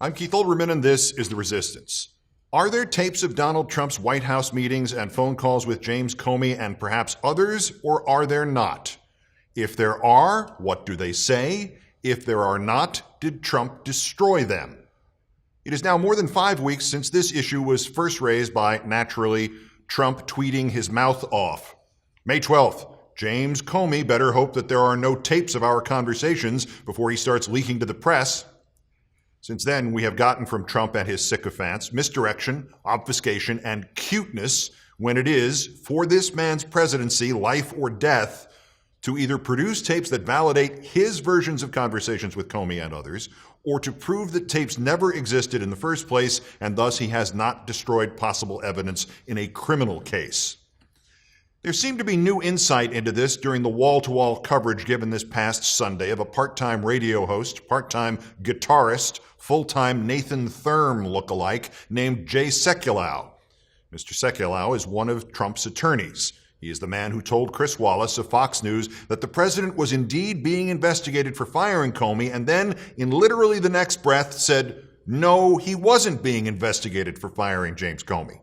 I'm Keith Olbermann, and this is The Resistance. Are there tapes of Donald Trump's White House meetings and phone calls with James Comey and perhaps others, or are there not? If there are, what do they say? If there are not, did Trump destroy them? It is now more than 5 weeks since this issue was first raised by, naturally, Trump tweeting his mouth off. May 12th, James Comey better hope that there are no tapes of our conversations before he starts leaking to the press. Since then, we have gotten from Trump and his sycophants misdirection, obfuscation, and cuteness when it is, for this man's presidency, life or death, to either produce tapes that validate his versions of conversations with Comey and others, or to prove that tapes never existed in the first place, and thus he has not destroyed possible evidence in a criminal case. There seemed to be new insight into this during the wall-to-wall coverage given this past Sunday of a part-time radio host, part-time guitarist, full-time Nathan Thurm lookalike named Jay Sekulow. Mr. Sekulow is one of Trump's attorneys. He is the man who told Chris Wallace of Fox News that the president was indeed being investigated for firing Comey, and then, in literally the next breath, said, no, he wasn't being investigated for firing James Comey.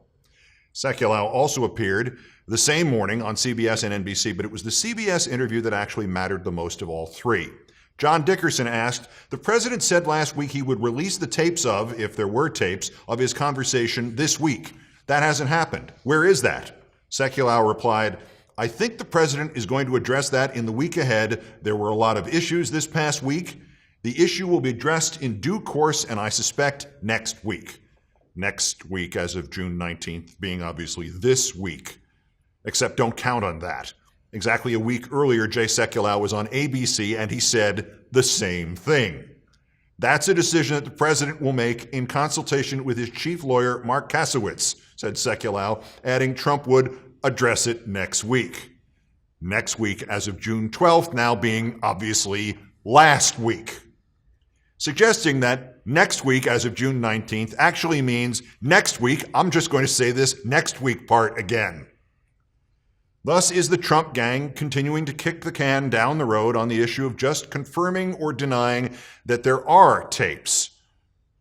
Sekulow also appeared the same morning on CBS and NBC, but it was the CBS interview that actually mattered the most of all three. John Dickerson asked, the president said last week he would release the tapes of, if there were tapes, of his conversation this week. That hasn't happened. Where is that? Sekulow replied, I think the president is going to address that in the week ahead. There were a lot of issues this past week. The issue will be addressed in due course, and I suspect next week. Next week, as of June 19th, being obviously this week. Except don't count on that. Exactly a week earlier, Jay Sekulow was on ABC, and he said the same thing. That's a decision that the president will make in consultation with his chief lawyer, Mark Kasowitz, said Sekulow, adding Trump would address it next week. Next week, as of June 12th, now being obviously last week. Suggesting that next week, as of June 19th, actually means next week. I'm just going to say this next week part again. Thus is the Trump gang continuing to kick the can down the road on the issue of just confirming or denying that there are tapes.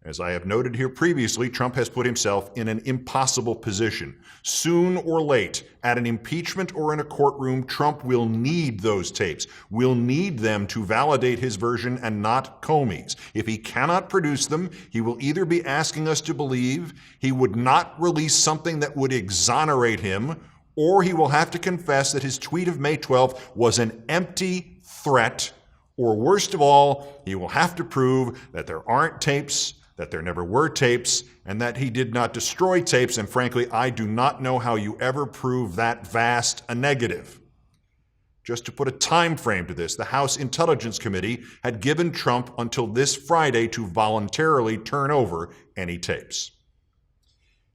As I have noted here previously, Trump has put himself in an impossible position. Soon or late, at an impeachment or in a courtroom, Trump will need those tapes, will need them to validate his version and not Comey's. If he cannot produce them, he will either be asking us to believe he would not release something that would exonerate him, or he will have to confess that his tweet of May 12th was an empty threat, or worst of all, he will have to prove that there aren't tapes, that there never were tapes, and that he did not destroy tapes, and frankly, I do not know how you ever prove that vast a negative. Just to put a time frame to this, the House Intelligence Committee had given Trump until this Friday to voluntarily turn over any tapes.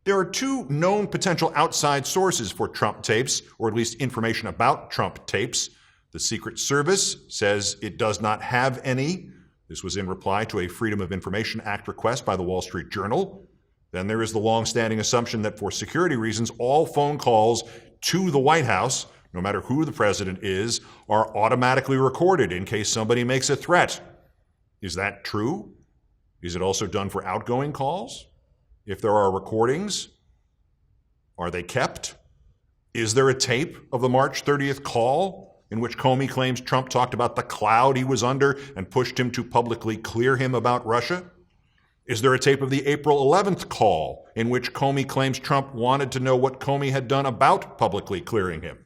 There are two known potential outside sources for Trump tapes, or at least information about Trump tapes. The Secret Service says it does not have any. This was in reply to a Freedom of Information Act request by the Wall Street Journal. Then there is the long-standing assumption that for security reasons, all phone calls to the White House, no matter who the president is, are automatically recorded in case somebody makes a threat. Is that true? Is it also done for outgoing calls? If there are recordings, are they kept? Is there a tape of the March 30th call in which Comey claims Trump talked about the cloud he was under and pushed him to publicly clear him about Russia? Is there a tape of the April 11th call in which Comey claims Trump wanted to know what Comey had done about publicly clearing him?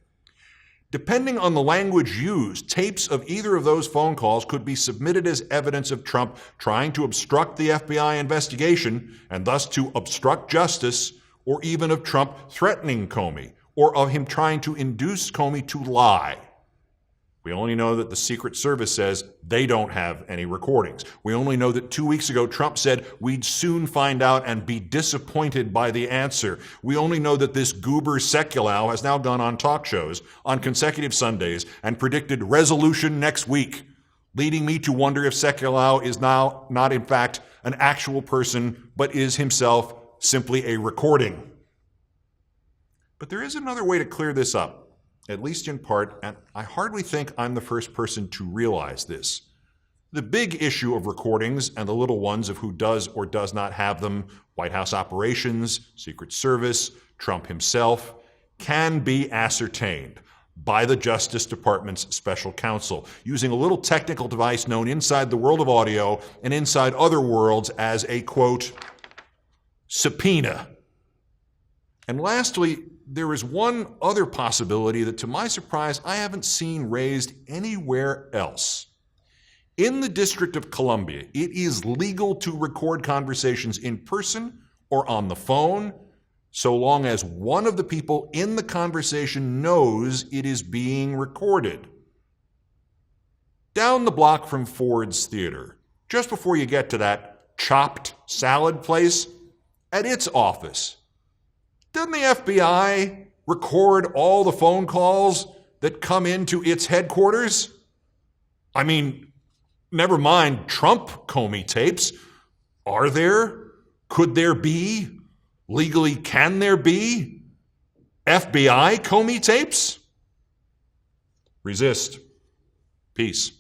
Depending on the language used, tapes of either of those phone calls could be submitted as evidence of Trump trying to obstruct the FBI investigation and thus to obstruct justice, or even of Trump threatening Comey, or of him trying to induce Comey to lie. We only know that the Secret Service says they don't have any recordings. We only know that 2 weeks ago Trump said we'd soon find out and be disappointed by the answer. We only know that this goober Sekulow has now gone on talk shows on consecutive Sundays and predicted resolution next week, leading me to wonder if Sekulow is now not in fact an actual person, but is himself simply a recording. But there is another way to clear this up, at least in part, and I hardly think I'm the first person to realize this. The big issue of recordings and the little ones of who does or does not have them, White House operations, Secret Service, Trump himself, can be ascertained by the Justice Department's special counsel using a little technical device known inside the world of audio and inside other worlds as a, quote, subpoena. And lastly, there is one other possibility that, to my surprise, I haven't seen raised anywhere else. In the District of Columbia, it is legal to record conversations in person or on the phone, so long as one of the people in the conversation knows it is being recorded. Down the block from Ford's Theater, just before you get to that chopped salad place, at its office, doesn't the FBI record all the phone calls that come into its headquarters? I mean, never mind Trump Comey tapes. Are there? Could there be? Legally, can there be FBI Comey tapes? Resist. Peace.